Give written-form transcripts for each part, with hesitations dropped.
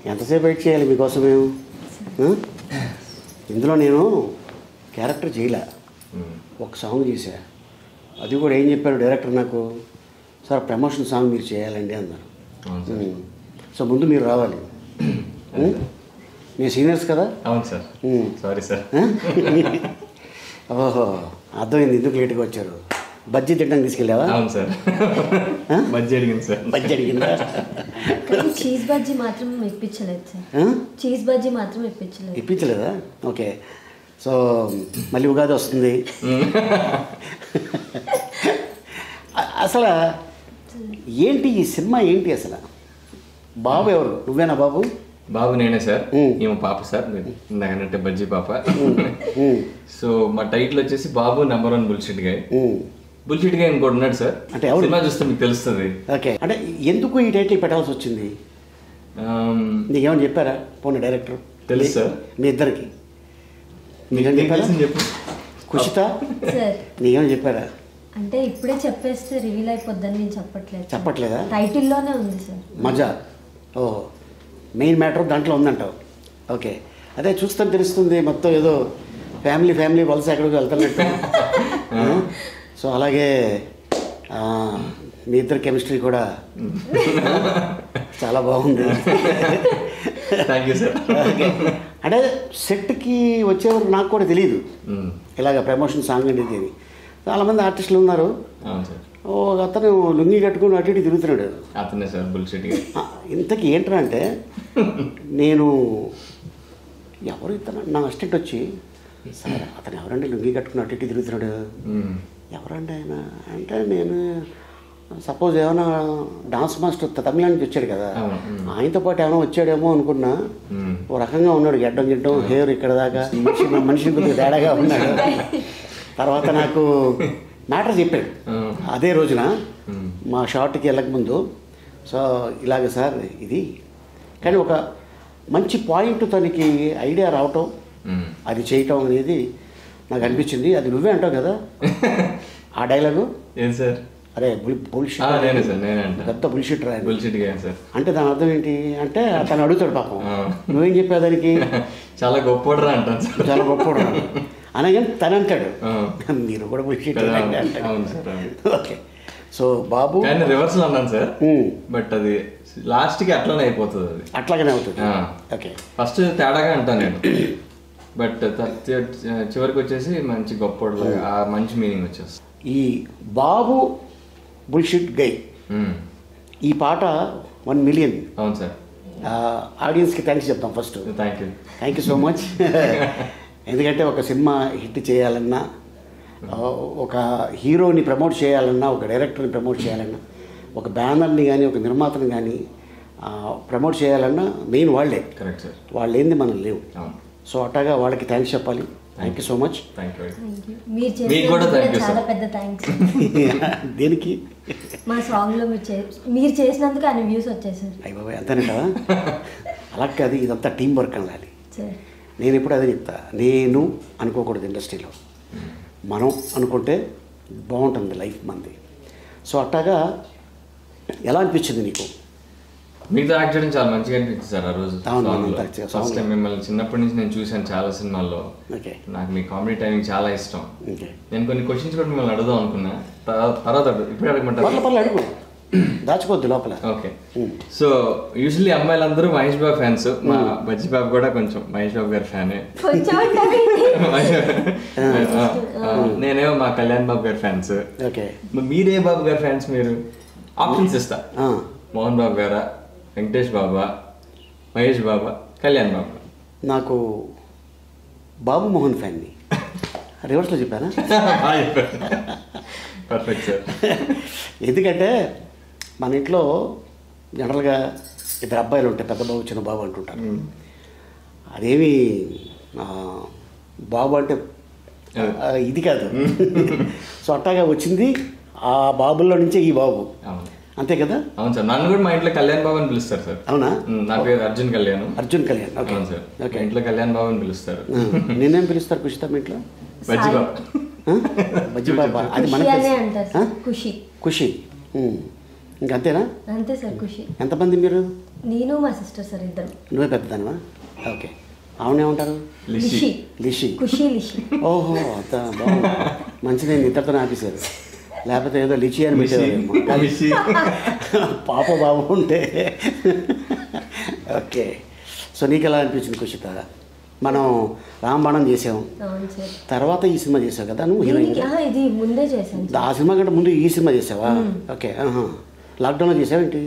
ఎంతసేపు వెయిట్ చేయాలి మీకోసం మేము? ఇందులో నేను క్యారెక్టర్ చేయలే, ఒక సాంగ్ చేశా. అది కూడా ఏం చెప్పారు డైరెక్టర్ నాకు, సార్ ప్రమోషన్ సాంగ్ మీరు చేయాలండి అన్నారు. సో ముందు మీరు రావాలి, మీ సీనియర్స్ కదా. అవును సార్. Sorry sir. ఓహో, అర్థమైంది ఎందుకు లేట్గా వచ్చారు. బజ్జీ తినడానికి తీసుకెళ్ళావా? అవును సార్. బజ్జీ అడిగింది సార్. బజ్జీ అడిగిందా? చీజ్ బజ్జీ మాత్రం ఇప్పించలేదు సార్. చీజ్ బజ్జీ మాత్రం ఇప్పించలేదా? ఓకే. సో మళ్ళీ ఉగాది వస్తుంది. అసలు ఏంటి ఈ సినిమా ఏంటి అసలు? బాబు ఎవరు? నువ్వేనా బాబు? బాబు నేనే సార్. ఈమె పాప సార్, ఇందాకంటే బజ్జీ పాప. సో మా టైటిల్ వచ్చేసి బాబు #1 బుల్షిట్ గాయ్. బుల్షిట్ గాయ్ ఇంకోటి ఉన్నాడు సార్. అంటే సినిమా చూస్తే మీకు తెలుస్తుంది. ఓకే, అంటే ఎందుకు ఈ టైటిల్ పెట్టాల్సి వచ్చింది? నీకేమని చెప్పారా పోనీ డైరెక్టర్? తెలుసు సార్ మీ ఇద్దరికి. నీకేం చెప్పారా? చెప్పు కుషిత, నీకేమని చెప్పారా? అంటే ఇప్పుడే చెప్పేస్తే రివీల్ అయిపోద్దని నేను చెప్పట్లేదా? టైటిల్లోనే ఉంది సార్. మజా. ఓ, మెయిన్ మ్యాటర్ దాంట్లో ఉందంటావు. ఓకే, అదే చూస్తాను తెలుస్తుంది మొత్తం ఏదో ఫ్యామిలీ వలస ఎక్కడికి వెళ్తున్నట్టు. సో అలాగే మీ ఇద్దరు కెమిస్ట్రీ కూడా చాలా బాగుంది. Thank you sir. ఓకే, అంటే సెట్కి వచ్చేవరకు నాకు కూడా తెలియదు ఇలాగ ప్రమోషన్ సాంగ్ అనేది. చాలామంది ఆర్టిస్టులు ఉన్నారు. ఒక అతను లుంగి కట్టుకుని అటు ఇటు తిరుగుతున్నాడు. అతనే సార్ బుల్షిట్. ఇంతకీ ఏంటంటే అంటే నేను ఎవరు ఇతను నా అసిస్టెంట్ వచ్చి, సార్ అతను ఎవరండి లుంగి కట్టుకుని అటు ఇటు తిరుగుతున్నాడు, ఎవరండి ఆయన అంటే, నేను సపోజ్ ఏమైనా డాన్స్ మాస్టర్ తమిళనాడు నుంచి వచ్చాడు కదా, ఆయనతో పాటు ఏమైనా వచ్చాడేమో అనుకున్నా. ఓ రకంగా ఉన్నాడు, గడ్డం హెయిర్ ఇక్కడ దాకా, మనిషి కొద్దిగా తేడాగా ఉన్నాడు. తర్వాత నాకు మ్యాటర్ చెప్పాడు అదే రోజున మా షార్ట్కి వెళ్ళకముందు. సో ఇలాగ సార్ ఇది, కానీ ఒక మంచి పాయింట్ తనకి ఐడియా రావటం, అది చేయటం అనేది నాకు అనిపించింది. అది నువ్వే అంటావు కదా ఆ డైలాగు. ఏం సార్? అరే బుల్షిట్, పెద్ద బుల్షిట్ రా అంటే దాని అర్థం ఏంటి అంటే, తను అడుగుతాడు పాపం, నువ్వేం చెప్పావు దానికి? చాలా గొప్పడు రా అంటాను. చాలా గొప్పడు రా అనగానే తను అంటాడు, మీరు కూడా బుల్షిట్ అంటాడు. ఓకే, సో బాబు రివర్స్లో అన్నాను సార్, బట్ అది లాస్ట్కి అట్లానే అయిపోతుంది. అది అట్లాగనే అవుతుంది. ఓకే, ఫస్ట్ తేడాగా అంటాను నేను, బట్ చివరికి వచ్చేసి మంచి గొప్పడు ఆ మంచి మీనింగ్ వచ్చేస్తుంది. ఈ బాబు బుల్షిట్ గై ఈ పాట 1 మిలియన్. అవును సార్. ఆడియన్స్కి థ్యాంక్స్ చెప్తాం first. Thank you so much. ఎందుకంటే ఒక సినిమా హిట్ చేయాలన్నా, ఒక హీరోని ప్రమోట్ చేయాలన్నా, ఒక డైరెక్టర్ని ప్రమోట్ చేయాలన్నా, ఒక బ్యానర్ని కానీ ఒక నిర్మాతని కానీ ప్రమోట్ చేయాలన్నా మెయిన్ వాళ్ళే. Correct sir. వాళ్ళు ఏంది మనం లేవు. సో అట్టగా వాళ్ళకి థ్యాంక్స్ చెప్పాలి. Thank you so much. చాలా పెద్ద థ్యాంక్స్. దేనికి? మా సాంగ్లో మీరు చేసినందుకు అన్ని వ్యూస్ వచ్చాయి సార్. అయ్య బాబాయ్, అంతేనంటావా? అలా కాదు, ఇదంతా టీం వర్క్ అనాలి. నేను ఎప్పుడు అదే చెప్తా, నేను అనుకోకూడదు ఇండస్ట్రీలో, మనం అనుకుంటే బాగుంటుంది లైఫ్ మంది. సో అట్టాగా ఎలా అనిపించింది నీకు? మీతో యాక్ట్ చేయడం చాలా మంచిగా అనిపించింది సార్ ఆ రోజు. ఫస్ట్ టైం మిమ్మల్ని చిన్నప్పటి నుంచి నేను చూశాను చాలా సినిమాల్లో. నాకు మీ కామెడీ టైమింగ్ చాలా ఇష్టం. నేను కొన్ని క్వశ్చన్స్ కూడా మిమ్మల్ని అడుగుదాం అనుకున్నా, తర్వాత ఇప్పుడు అడగమంటారు? అడుగు, దాచుకోవద్దు లోపల. ఓకే, సో యూజువల్లీ అమ్మాయిలందరూ మహేష్ బాబు ఫ్యాన్స్. మా బజ్జీ బాబు కూడా కొంచెం మహేష్ బాబు గారి ఫ్యానే. నేనేమో మా కళ్యాణ్ బాబు గారి ఫ్యాన్స్. మీరే బాబు గారి ఫ్యాన్స్? మీరు ఆప్షన్స్ ఇస్తా, మోహన్ బాబు గారా, వెంకటేష్ బాబా, మహేష్ బాబా, కళ్యాణ్ బాబా? నాకు బాబు మోహన్ ఫ్యాన్ని. రివర్స్లో చెప్పానా? Perfect sir. ఎందుకంటే మన ఇంట్లో జనరల్గా 2 అబ్బాయిలు ఉంటాయి, పెద్ద బాబు చిన్న బాబు అంటుంటారు. అదేమి బాబు అంటే ఇది కాదు. సో అట్టాగా వచ్చింది ఆ బాబుల్లో నుంచే ఈ బాబు, అంతే కదా? అవును సార్. నన్ను కూడా మా ఇంట్లో కళ్యాణ్ బాబు అని పిలుస్తారు సార్. అవునా? నా పేరు Arjun Kalyan. Okay sir. Okay, ఇంట్లో కళ్యాణ్ బాబు అని పిలుస్తారు. నేనేం పిలుస్తారు కుషిత మీ ఇంట్లో? బజ్జీ బాబు. బజ్జీ బాబా, అది మన ఖుషి. ఇంకంతేనా? అంతే సార్. ఖుషి. ఎంతమంది మీరు? నేను మా సిస్టర్ సార్, ఇద్దరు. నువ్వే పెద్దదానివా? ఓకే. అవునేమంటారు? లిషి. లిషి. ఖుషి లిషి. ఓహో, అంత బాగుంది. మంచిది, ఇద్దరితో ఆపేశారు. లేకపోతే ఏదో లిచి అని పెట్టేవారేమో. పాప బాబు ఉంటే. ఓకే. సో నీకు ఎలా అనిపించింది కుషిత? మనం రాంబాణం చేసాము, తర్వాత ఈ సినిమా చేసావు కదా నువ్వు హీరోయిన్. ఇది ముందే చేశాను. ఆ సినిమా కంటే ముందు ఈ సినిమా చేసావా? ఓకే. లాక్డౌన్లో చేసావేంటి?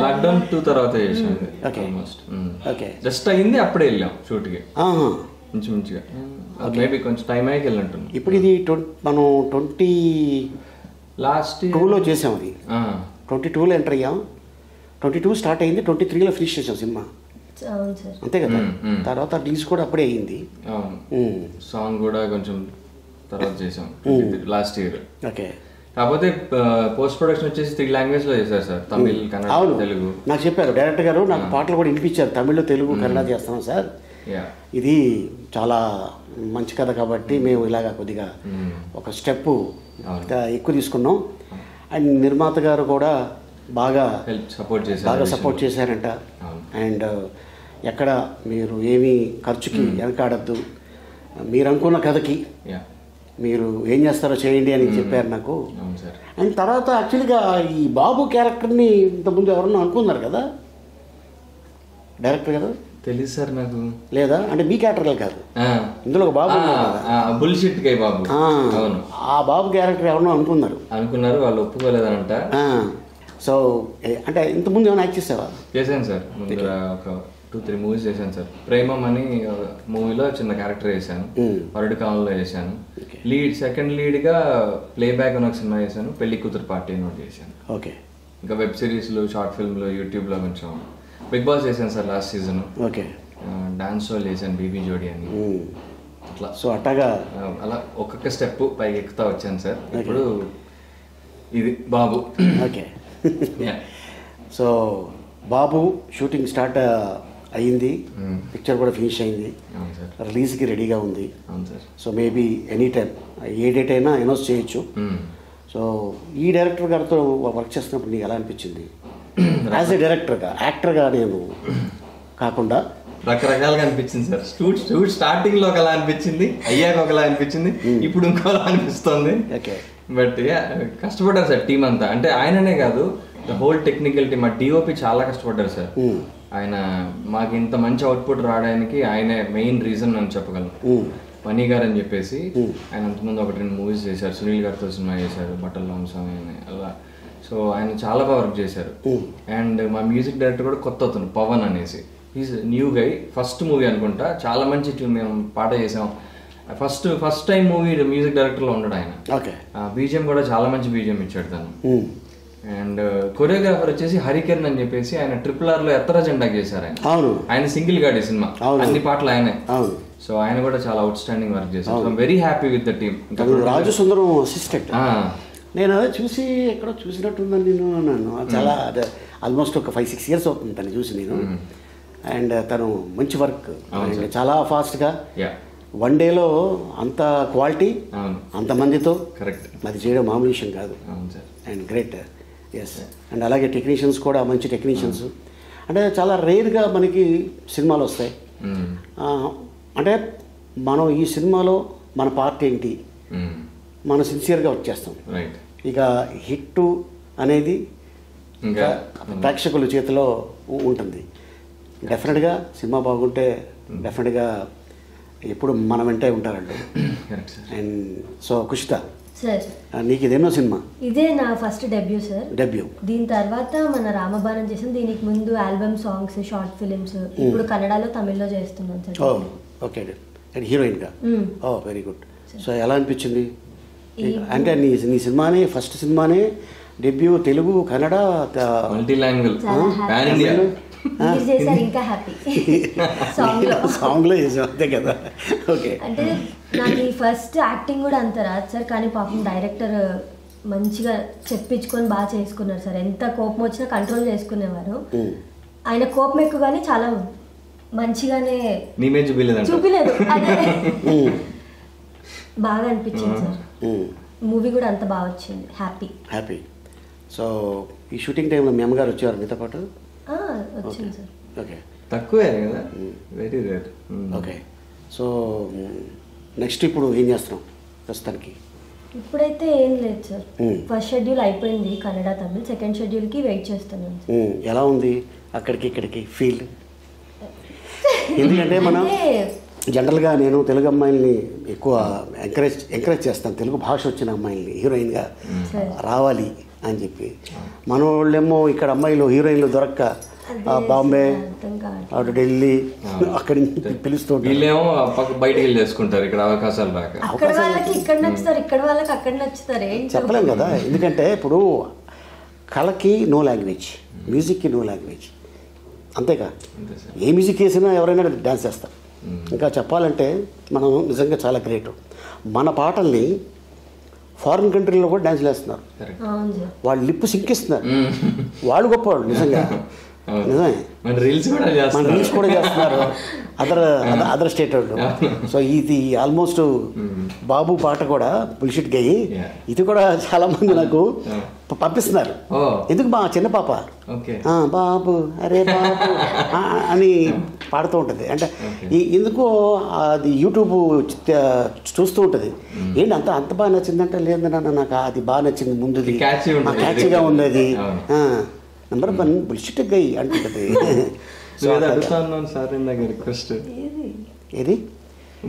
లాక్డౌన్ 2 తర్వాత చేసాను. ఓకే. ఓకే. జస్ట్ అయింది, అప్పుడే వెళ్ళాం షూట్కి మంచిగా. మేబీ కొంచెం టైం అయ్యి వెళ్ళంటున్నాం. ఇప్పుడు ఇది మనం 20 లాస్ట్ 2లో చేసాం. అది 22లో ఎంటర్ అయ్యాం, 22 స్టార్ట్ అయింది, 23లో ఫినిష్ చేసాం సినిమా. అంతే కదా? తర్వాత రిలీజ్ కూడా అప్పుడే అయింది. సాంగ్ కూడా కొంచెం తర్వాత చేసాం లాస్ట్ ఇయర్. ఓకే. కాకపోతే పోస్ట్ ప్రొడక్షన్ వచ్చేసి 3 లాంగ్వేజ్ లో చేశారు సార్, తమిళ్, కన్నడ, తెలుగు. నాకు చెప్పారు డైరెక్టర్ గారు, నాకు పాటలు కూడా వినిపించారు, తమిళ్, తెలుగు, కన్నడ చేస్తున్నాం సార్, ఇది చాలా మంచి కథ కాబట్టి మేము ఇలాగా కొద్దిగా ఒక స్టెప్ ఎక్కువ తీసుకున్నాం. అండ్ నిర్మాత గారు కూడా బాగా సపోర్ట్ చేశారంట. అండ్ ఎక్కడ మీరు ఏమీ ఖర్చుకి వెనకాడద్దు, మీరు అనుకున్న కథకి మీరు ఏం చేస్తారో చేయండి అని చెప్పారు నాకు. అండ్ తర్వాత యాక్చువల్గా ఈ బాబు క్యారెక్టర్ని ఇంతకుముందు ఎవరన్నా అనుకున్నారు కదా డైరెక్టర్ గారు? తెలియదు సార్ నాకు. లేదా అంటే మీ క్యారెక్టర్ కాదు, ఇందులో ఒక బాబు బుల్షిట్ గై బాబు. అవును, ఆ బాబు క్యారెక్టర్ ఎవరన్నా అనుకున్నారు, వాళ్ళు ఒప్పుకోలేదంట. సో అంటే ఇంతకుముందు ఏమైనా యాక్ట్ చేసావా? చేశాను సార్, ముందు ఒక 2-3 మూవీస్ చేశాను సార్. ప్రేమం అని మూవీలో చిన్న క్యారెక్టర్ చేశాను, వరడు కాలంలో చేశాను. సెకండ్ లీడ్గా ప్లేబ్యాక్ అని ఒక సినిమా చేశాను, పెళ్లి కూతురు పార్టీ అని ఒకటి చేశాను. ఓకే. ఇంకా వెబ్ సిరీస్లు, షార్ట్ ఫిల్మ్లు, యూట్యూబ్లో కొంచెం. బిగ్ బాస్ చేశాను sir last season. Okay. Dance show చేశాను, బీబీ జోడి అని. అట్లా సో అట్టగా అలా ఒక్కొక్క స్టెప్ పైకి ఎక్కుతా వచ్చాను సార్. ఇప్పుడు ఇది బాబు. ఓకే. సో బాబు షూటింగ్ స్టార్ట్ అయ్యింది, పిక్చర్ కూడా ఫినిష్ అయింది, రిలీజ్కి రెడీగా ఉంది. సో మేబీ ఎనీ టైం ఏ డేట్ అయినా అనౌన్స్ చేయొచ్చు. సో ఈ డైరెక్టర్ గారితో వర్క్ చేస్తున్నప్పుడు నీకు ఎలా అనిపించింది? యాజ్ ఎ డైరెక్టర్గా, యాక్టర్గా నేను కాకుండా రకరకాలుగా అనిపించింది సార్. షూట్ స్టార్టింగ్ లో ఒకలా అనిపించింది, అయ్యాక ఒకలా అనిపించింది, ఇప్పుడు ఇంకోలా అనిపిస్తుంది. ఓకే. బట్ కష్టపడ్డారు సార్ టీం అంతా. అంటే ఆయననే కాదు, ద హోల్ టెక్నికల్ టీమ్, మా డిఓపి చాలా కష్టపడ్డారు సార్. ఆయన మాకు ఇంత మంచి అవుట్పుట్ రావడానికి ఆయనే మెయిన్ రీజన్ అని చెప్పగలను. మనీ గారు అని చెప్పేసి ఆయన అంతకుముందు 1-2 మూవీస్ చేశారు, సునీల్ గారితో సినిమా చేశారు, బట్టల రామస్వామి అని అలా. సో ఆయన చాలా బాగా వర్క్ చేశారు. అండ్ మా మ్యూజిక్ డైరెక్టర్ కూడా కొత్త అతను, పవన్ అనేసి, is new guy. First movie అనుకుంటా, చాలా మంచి ట్యూన్ మేము పాట చేసాం. ఫస్ట్ టైం మూవీ మ్యూజిక్ డైరెక్టర్లో ఉన్నాడు ఆయన. బీజిఎం కూడా చాలా మంచి బీజిఎం ఇచ్చాడు తను. అండ్ కొరియోగ్రాఫర్ వచ్చేసి హరికిరణ్ అని చెప్పేసి, ఆయన RRR లో ఎత్తర జెండా చేశారు ఆయన. ఆయన సింగిల్ గాడి సినిమా, అన్ని పాటలు ఆయనే. సో ఆయన కూడా చాలా అవుట్ స్టాండింగ్ వర్క్ చేశారు. So very happy with the team. Raju Sundaram assistant, నేను అదే చూసి ఎక్కడో చూసినట్టుందని నేను అన్నాను. చాలా ఆల్మోస్ట్ ఒక 5-6 ఇయర్స్ అవుతుంది తను చూసి నేను. అండ్ తను మంచి వర్క్, చాలా ఫాస్ట్గా 1 డేలో అంత క్వాలిటీ, అంతమందితో అది చేయడం మామూలు విషయం కాదు. And great. ఎస్. అండ్ అలాగే టెక్నీషియన్స్ కూడా మంచి టెక్నీషియన్స్. అంటే చాలా రేర్గా మనకి సినిమాలు వస్తాయి. అంటే మనం ఈ సినిమాలో మన పార్ట్ ఏంటి, మనం సిన్సియర్గా వర్క్ చేస్తాం. ఇక హిట్ అనేది ఇంకా ప్రేక్షకుల చేతిలో ఉంటుంది. డెఫినెట్గా సినిమా బాగుంటే డెఫినెట్గా ఎప్పుడు మన వెంటే ఉంటారండి. అండ్ సో కుషిత, నీకు ఇదేనో సినిమా? ఇదే నా ఫస్ట్ డెబ్యూ సార్. డెబ్యూ. దీని తర్వాత మన రామబాణం చేసాం. దీనికి ముందు ఆల్బమ్ సాంగ్స్, షార్ట్ ఫిలిమ్స్, ఇప్పుడు కన్నడలో, తమిళ్లో చేస్తున్నాను సార్. ఓకే. అండ్ హీరోయిన్గా. Very good. సో ఎలా అనిపించింది? అంటే నీ సినిమానే, ఫస్ట్ సినిమానే debut, Telugu, Kannada, multi language, ఇంకా హ్యాపీ. సాంగ్లో చేసాం అంతే కదా. ఓకే. అంటే నాకు ఈ ఫస్ట్ యాక్టింగ్ కూడా అంత రాదు సార్, కానీ పాపం డైరెక్టర్ మంచిగా చెప్పించుకొని బాగా చేసుకున్నారు సార్. ఎంత కోపం వచ్చినా కంట్రోల్ చేసుకునేవారు. ఆయన కోపం ఎక్కువ కానీ చాలా మంచిగానే చూపిలేదు. అదే బాగా అనిపించింది సార్. మూవీ కూడా అంత బాగా వచ్చింది. హ్యాపీ. సో ఈ షూటింగ్ టైంలో మీ అమ్మగారు వచ్చేవారు మీతో పాటు? వచ్చింది సార్. ఓకే, తక్కువే కదా, very rare. Okay. So next ఇప్పుడు ఏం చేస్తున్నాం ప్రస్తుతానికి? ఇప్పుడైతే ఏం లేదు సార్. ఫస్ట్ షెడ్యూల్ అయిపోయింది కన్నడ తమిళ్, సెకండ్ షెడ్యూల్కి వెయిట్ చేస్తున్నాను సార్. ఎలా ఉంది అక్కడికి ఇక్కడికి ఫీల్? ఎందుకంటే మనం జనరల్గా నేను తెలుగు అమ్మాయిల్ని ఎక్కువ ఎంకరేజ్ చేస్తాను, తెలుగు భాష వచ్చిన అమ్మాయిల్ని హీరోయిన్గా రావాలి అని చెప్పి. మన వాళ్ళేమో ఇక్కడ అమ్మాయిలు హీరోయిన్లు దొరక్క బాంబే, అటు ఢిల్లీ అక్కడి నుంచి పిలుస్తూ వీళ్ళేమో బయటికి వెళ్ళి చేసుకుంటారు, ఇక్కడ అవకాశాలు రాక. అక్కడ వాళ్ళకి ఇక్కడ నచ్చుతారు, ఇక్కడ వాళ్ళకి అక్కడ నచ్చుతారు, చెప్పలేం కదా. ఎందుకంటే ఇప్పుడు కళకి నో లాంగ్వేజ్, మ్యూజిక్కి నో లాంగ్వేజ్, అంతేగా. ఏ మ్యూజిక్ వేసినా ఎవరైనా డ్యాన్స్ చేస్తారు. ఇంకా చెప్పాలంటే మనం నిజంగా చాలా గ్రేట్. మన పాటల్ని ఫారిన్ కంట్రీలో కూడా డ్యాన్స్లు వేస్తున్నారు, వాళ్ళు లిప్పు సింకిస్తున్నారు, వాళ్ళు గొప్పవాళ్ళు నిజంగా. నిజమే, మన రీల్స్ కూడా చేస్తున్నారు అదర్ స్టేట్ వాళ్ళు. సో ఇది ఆల్మోస్ట్ బాబు పాట కూడా బుల్షిట్ గయ్యి, ఇది కూడా చాలా మంది నాకు పంపిస్తున్నారు. ఎందుకు మా చిన్న పాప బాబు అరే బాబు అని పాడుతూ ఉంటుంది. అంటే ఎందుకో అది యూట్యూబ్ చూస్తూ ఉంటుంది. ఏంటి అంత బాగా నచ్చిందంటే, లేదన్నా నాకు అది బాగా నచ్చింది, ముందుది క్యాచీగా ఉంది, అది నెంబర్ 1 బుల్షిట్ గయ్యి అంటుంటుంది. రిక్వెస్ట్ ఏది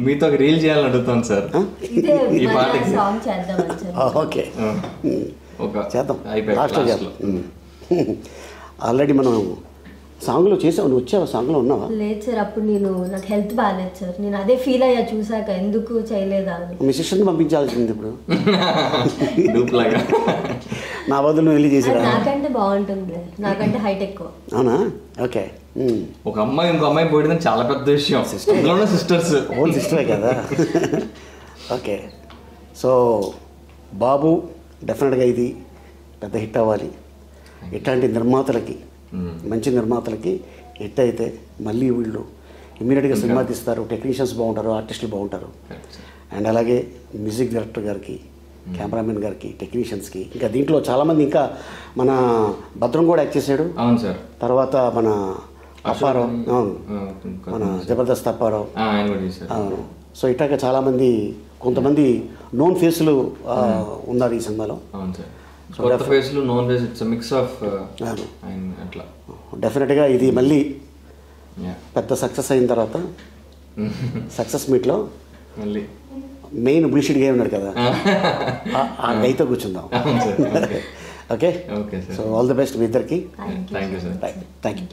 మీతో ఒక రీల్ చేయాలని అడుగుతాను సార్ ఈ పాటకి. ఓకే, చేద్దాం, లాస్ట్లో చేద్దాం. ఆల్రెడీ మనం సాంగ్లో చేసావు, నువ్వు వచ్చావా? సాంగ్లో ఉన్నావా? లేదు సార్, అప్పుడు నాకు హెల్త్ బాగాలేదు సార్, నేను అదే ఫీల్ అయ్యా చూసాక, ఎందుకు చేయలేదా. మీ సిస్టర్ని పంపించాల్సింది ఇప్పుడు నా బదులు నువ్వు వెళ్ళి చేసిరా. నాకంటే బాగుంటుంది, నాకంటే హైట్ ఎక్కువ. అవునా? ఓకే. ఒక అమ్మాయి ఇంకో అమ్మాయి పోయడం చాలా పెద్ద విషయం, సిస్టర్స్ ఓన్ సిస్టరే కదా. ఓకే, సో బాబు డెఫినెట్గా ఇది పెద్ద హిట్ అవ్వాలి. ఇట్లాంటి నిర్మాతలకి, మంచి నిర్మాతలకి హిట్ అయితే మళ్ళీ వీళ్ళు ఇమ్మీడియట్గా సినిమా తీస్తారు, టెక్నీషియన్స్ బాగుంటారు, ఆర్టిస్టులు బాగుంటారు. అండ్ అలాగే మ్యూజిక్ డైరెక్టర్ గారికి, కెమెరామెన్ గారికి, టెక్నీషియన్స్కి, ఇంకా దీంట్లో చాలామంది, ఇంకా మన భద్రం కూడా యాక్ట్ చేశాడు. అవును సార్. తర్వాత మన అప్పారావు, అవును, మన జబర్దస్త్ అప్పారావు, అవును. సో ఇట్లాగా చాలామంది, కొంతమంది నోన్ ఫేస్లు ఉన్నారు ఈ సినిమాలో. డెఫినెట్గా ఇది మళ్ళీ పెద్ద సక్సెస్ అయిన తర్వాత సక్సెస్ మీట్లో మళ్ళీ మెయిన్ బుల్షిట్ గేమ్ ఉన్నాడు కదా, ఆ గైతో కూర్చుందాం. Okay, so all the best మీ ఇద్దరికి. Thank you sir. Thank you.